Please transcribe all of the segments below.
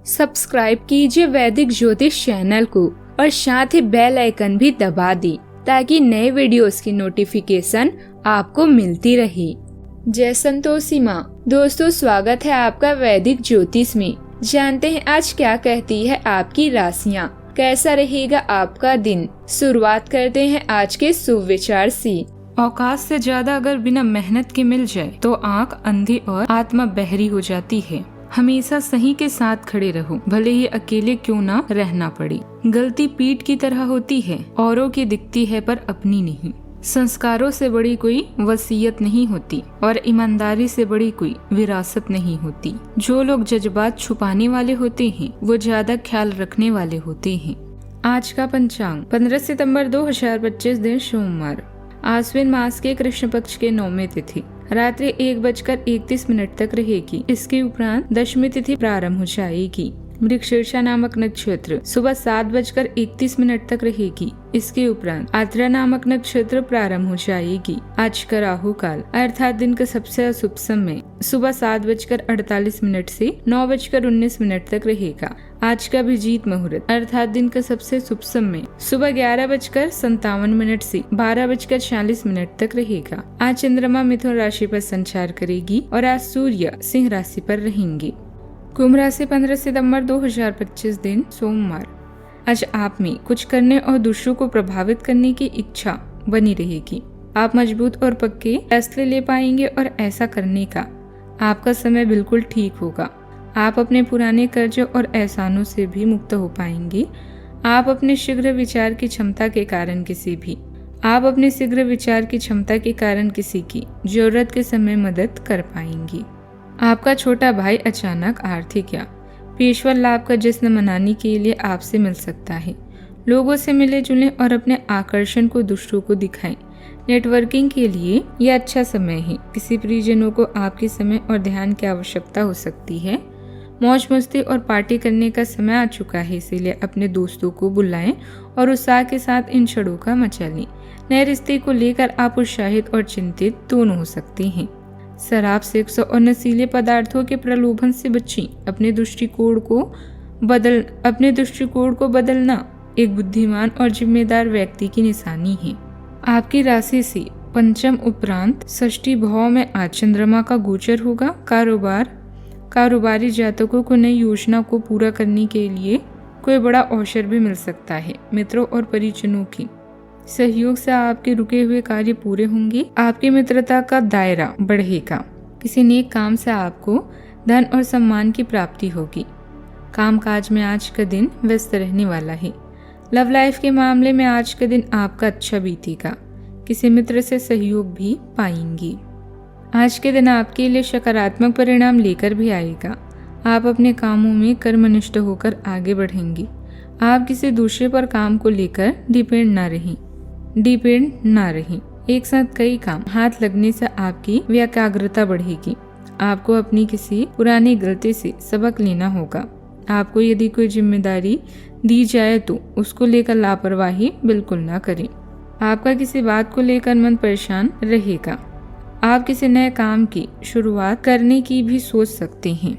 Subscribe कीजिए वैदिक ज्योतिष चैनल को और साथ ही बेल आइकन भी दबा दी ताकि नए वीडियोस की नोटिफिकेशन आपको मिलती रहे। जय संतोषी माँ। दोस्तों, स्वागत है आपका वैदिक ज्योतिष में। जानते हैं आज क्या कहती है आपकी राशियाँ, कैसा रहेगा आपका दिन। शुरुआत करते हैं आज के शुभ विचार से। औकात से ज्यादा अगर बिना मेहनत के मिल जाए तो आंख अंधी और आत्मा बहरी हो जाती है। हमेशा सही के साथ खड़े रहो, भले ही अकेले क्यों ना रहना पड़े। गलती पीठ की तरह होती है, औरों की दिखती है पर अपनी नहीं। संस्कारों से बड़ी कोई वसीयत नहीं होती और ईमानदारी से बड़ी कोई विरासत नहीं होती। जो लोग जज्बात छुपाने वाले होते हैं वो ज्यादा ख्याल रखने वाले होते हैं। आज का पंचांग 15 सितंबर 2025 दिन सोमवार। आश्विन मास के कृष्ण पक्ष के 9वीं तिथि रात्रि 1:31 तक रहेगी। इसके उपरांत दशमी तिथि प्रारंभ हो जाएगी। मृगशीर्षा नामक नक्षत्र सुबह 7:31 तक रहेगी। इसके उपरांत आद्रा नामक नक्षत्र प्रारंभ हो जाएगी। आज का राहु काल अर्थात दिन का सबसे अशुभ समय सुबह 7:48 से 9:19 तक रहेगा। आज का अभिजीत मुहूर्त अर्थात दिन का सबसे शुभ समय सुबह 11:57 से 12:40 तक रहेगा। आज चंद्रमा मिथुन राशि पर संचार करेगी और आज सूर्य सिंह राशि पर रहेंगे। कुंभ राशि 15 सितंबर 2025 दिन सोमवार। आज आप में कुछ करने और दूसरों को प्रभावित करने की इच्छा बनी रहेगी। आप मजबूत और पक्के फैसले ले पाएंगे और ऐसा करने का आपका समय बिल्कुल ठीक होगा। आप अपने पुराने कर्ज और एहसानों से भी मुक्त हो पाएंगे। आप अपने शीघ्र विचार की क्षमता के कारण किसी की जरूरत के समय मदद कर पाएंगी। आपका छोटा भाई अचानक आर्थिक या पेशेवर लाभ का जश्न मनाने के लिए आपसे मिल सकता है। लोगों से मिले जुलें और अपने आकर्षण को दूसरों को दिखाएं। नेटवर्किंग के लिए यह अच्छा समय है। किसी परिजनों को आपके समय और ध्यान की आवश्यकता हो सकती है। मौज मस्ती और पार्टी करने का समय आ चुका है, इसीलिए अपने दोस्तों को बुलाएं और उत्साह के साथ इन क्षणों का मजा लें। नए रिश्ते को लेकर आप उत्साहित और चिंतित दोनों हो सकते हैं। शराब, सेक्स और नशीले पदार्थों के प्रलोभन से बचें। अपने दृष्टिकोण को बदलना एक बुद्धिमान और जिम्मेदार व्यक्ति की निशानी है। आपकी राशि से पंचम उपरांत षष्ठी भाव में आज चंद्रमा का गोचर होगा। कारोबारी जातकों को नई योजना को पूरा करने के लिए कोई बड़ा अवसर भी मिल सकता है। मित्रों और परिजनों की सहयोग से आपके रुके हुए कार्य पूरे होंगे। आपकी मित्रता का दायरा बढ़ेगा। किसी नेक काम से आपको धन और सम्मान की प्राप्ति होगी। कामकाज में आज का दिन व्यस्त रहने वाला है। लव लाइफ के मामले में आज का दिन आपका अच्छा बीतेगा। किसी मित्र से सहयोग भी पाएंगी। आज के दिन आपके लिए सकारात्मक परिणाम लेकर भी आएगा। आप अपने कामों में कर्मनिष्ठ होकर आगे बढ़ेंगे। आप किसी दूसरे पर काम को लेकर डिपेंड ना रहें। एक साथ कई काम हाथ लगने से आपकी एकाग्रता बढ़ेगी। आपको अपनी किसी पुरानी गलती से सबक लेना होगा। आपको यदि कोई जिम्मेदारी दी जाए तो उसको लेकर लापरवाही बिल्कुल ना करें। आपका किसी बात को लेकर मन परेशान रहेगा। आप किसी नए काम की शुरुआत करने की भी सोच सकते हैं।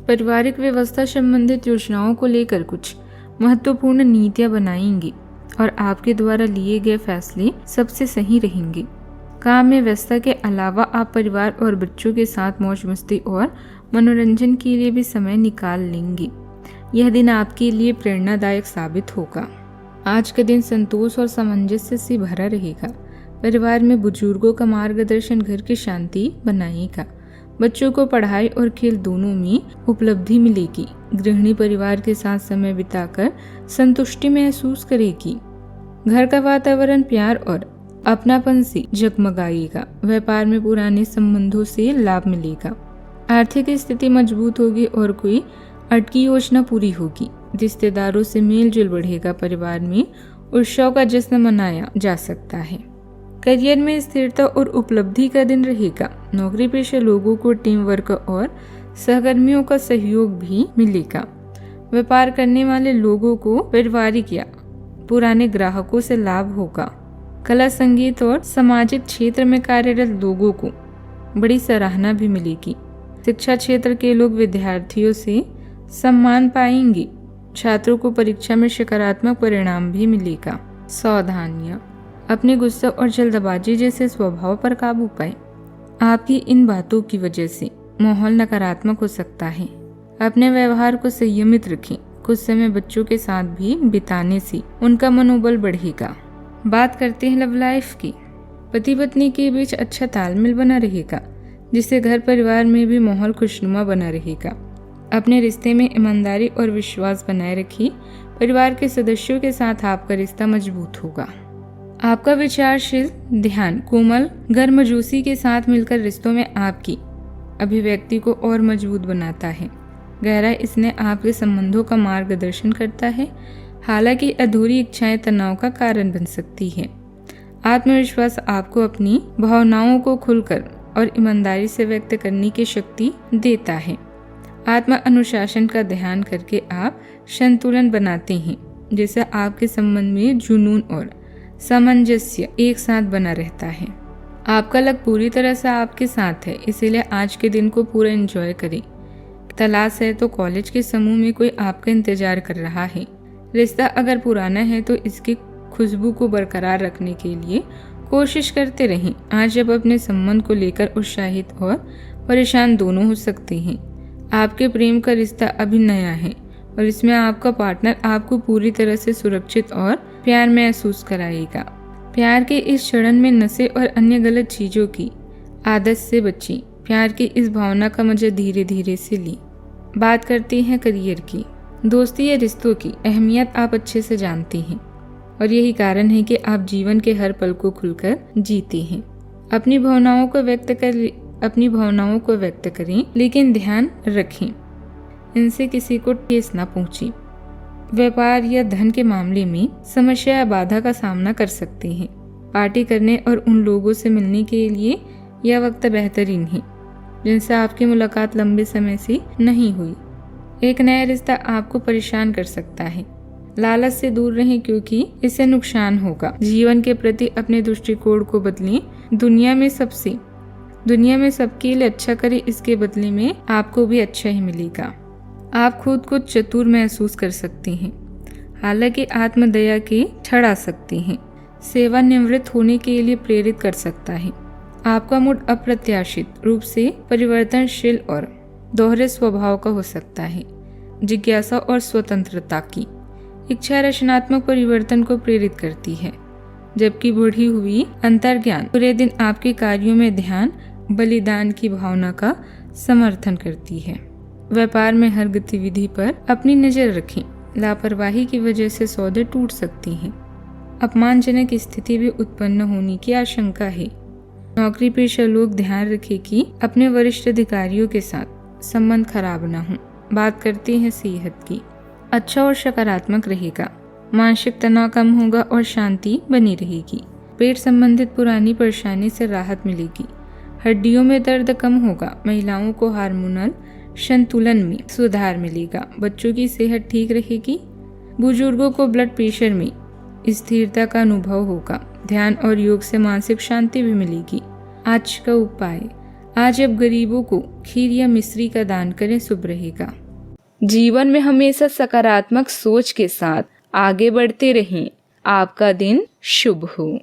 पारिवारिक व्यवस्था संबंधित योजनाओं को लेकर कुछ महत्वपूर्ण नीतियां बनाएंगी और आपके द्वारा लिए गए फैसले सबसे सही रहेंगे। काम में व्यस्तता के अलावा आप परिवार और बच्चों के साथ मौज मस्ती और मनोरंजन के लिए भी समय निकाल लेंगे। यह दिन आपके लिए प्रेरणादायक साबित होगा। आज का दिन संतोष और सामंजस्य से भरा रहेगा। परिवार में बुजुर्गों का मार्गदर्शन घर की शांति बनाएगा। बच्चों को पढ़ाई और खेल दोनों में उपलब्धि मिलेगी। गृहिणी परिवार के साथ समय बिताकर संतुष्टि महसूस करेगी। घर का वातावरण प्यार और अपनापन से जगमगाएगा। व्यापार में पुराने संबंधों से लाभ मिलेगा। आर्थिक स्थिति मजबूत होगी और कोई अटकी योजना पूरी होगी। रिश्तेदारों से मेल जोल बढ़ेगा। परिवार में उत्सव का जश्न मनाया जा सकता है। करियर में स्थिरता और उपलब्धि का दिन रहेगा। नौकरी पेशा लोगों को टीम वर्क और सहकर्मियों का सहयोग भी मिलेगा। व्यापार करने वाले लोगों को पारिवारिक या पुराने ग्राहकों से लाभ होगा। कला, संगीत और सामाजिक क्षेत्र में कार्यरत लोगों को बड़ी सराहना भी मिलेगी। शिक्षा क्षेत्र के लोग विद्यार्थियों से सम्मान पाएंगे। छात्रों को परीक्षा में सकारात्मक परिणाम भी मिलेगा। सावधानियां, अपने गुस्सा और जल्दबाजी जैसे स्वभाव पर काबू पाएं। आपकी इन बातों की वजह से माहौल नकारात्मक हो सकता है। अपने व्यवहार को संयमित रखें। कुछ समय बच्चों के साथ भी बिताने से उनका मनोबल बढ़ेगा। बात करते हैं लव लाइफ की। पति पत्नी के बीच अच्छा तालमेल बना रहेगा, जिससे घर परिवार में भी माहौल खुशनुमा बना रहेगा। अपने रिश्ते में ईमानदारी और विश्वास बनाए रखिए। परिवार के सदस्यों के साथ आपका रिश्ता मजबूत होगा। आपका विचारशील ध्यान कोमल गर्मजोशी के साथ मिलकर रिश्तों में आपकी अभिव्यक्ति को और मजबूत बनाता है। गहरा इसने आपके संबंधों का मार्गदर्शन करता है। हालांकि अधूरी इच्छाएं तनाव का कारण बन सकती है। आत्मविश्वास आपको अपनी भावनाओं को खुलकर और ईमानदारी से व्यक्त करने की शक्ति देता है। आत्म अनुशासन का ध्यान करके आप संतुलन बनाते हैं, जिससे आपके संबंध में जुनून और सामंजस्य एक साथ बना रहता है। आपका लक पूरी तरह से आपके साथ है, इसीलिए आज के दिन को पूरा एंजॉय करें। तलाश है तो कॉलेज के समूह में कोई आपका इंतजार कर रहा है। रिश्ता अगर पुराना है तो इसकी खुशबू को बरकरार रखने के लिए कोशिश करते रहें। आज आप अपने संबंध को लेकर उत्साहित और परेशान दोनों हो सकते हैं। आपके प्रेम का रिश्ता अभी नया है और इसमें आपका पार्टनर आपको पूरी तरह से सुरक्षित और प्यार महसूस कराएगा। प्यार के इस चरण में नशे और अन्य गलत चीजों की आदत से बचें। प्यार की इस भावना का मजा धीरे धीरे से लें। बात करते हैं करियर की। दोस्ती या रिश्तों की अहमियत आप अच्छे से जानते हैं और यही कारण है कि आप जीवन के हर पल को खुलकर जीते हैं। अपनी भावनाओं को व्यक्त करें, लेकिन ध्यान रखें इनसे किसी को ठेस ना पहुंचे। व्यापार या धन के मामले में समस्या या बाधा का सामना कर सकते हैं। पार्टी करने और उन लोगों से मिलने के लिए यह वक्त बेहतरीन है जिनसे आपकी मुलाकात लंबे समय से नहीं हुई। एक नया रिश्ता आपको परेशान कर सकता है। लालच से दूर रहें क्योंकि इससे नुकसान होगा। जीवन के प्रति अपने दृष्टिकोण को बदलें। दुनिया में सबके लिए अच्छा करें, इसके बदले में आपको भी अच्छा ही मिलेगा। आप खुद को चतुर महसूस कर सकते हैं, हालांकि आत्मदया के ठहरा सकते हैं। सेवानिवृत्त होने के लिए प्रेरित कर सकता है। आपका मूड अप्रत्याशित रूप से परिवर्तनशील और दोहरे स्वभाव का हो सकता है। जिज्ञासा और स्वतंत्रता की इच्छा रचनात्मक परिवर्तन को प्रेरित करती है, जबकि बढ़ी हुई अंतर्ज्ञान पूरे दिन आपके कार्यों में ध्यान बलिदान की भावना का समर्थन करती है। व्यापार में हर गतिविधि पर अपनी नजर रखें। लापरवाही की वजह से सौदे टूट सकती हैं। अपमानजनक स्थिति भी उत्पन्न होने की आशंका है। नौकरी पेशा लोग ध्यान रखें कि अपने वरिष्ठ अधिकारियों के साथ संबंध खराब न हो। बात करते हैं सेहत की। अच्छा और सकारात्मक रहेगा। मानसिक तनाव कम होगा और शांति बनी रहेगी। पेट संबंधित पुरानी परेशानी से राहत मिलेगी। हड्डियों में दर्द कम होगा। महिलाओं को हार्मोनल संतुलन में सुधार मिलेगा। बच्चों की सेहत ठीक रहेगी। बुजुर्गों को ब्लड प्रेशर में स्थिरता का अनुभव होगा। ध्यान और योग से मानसिक शांति भी मिलेगी। आज का उपाय, आज आप गरीबों को खीर या मिश्री का दान करें, शुभ रहेगा। जीवन में हमेशा सकारात्मक सोच के साथ आगे बढ़ते रहें। आपका दिन शुभ हो।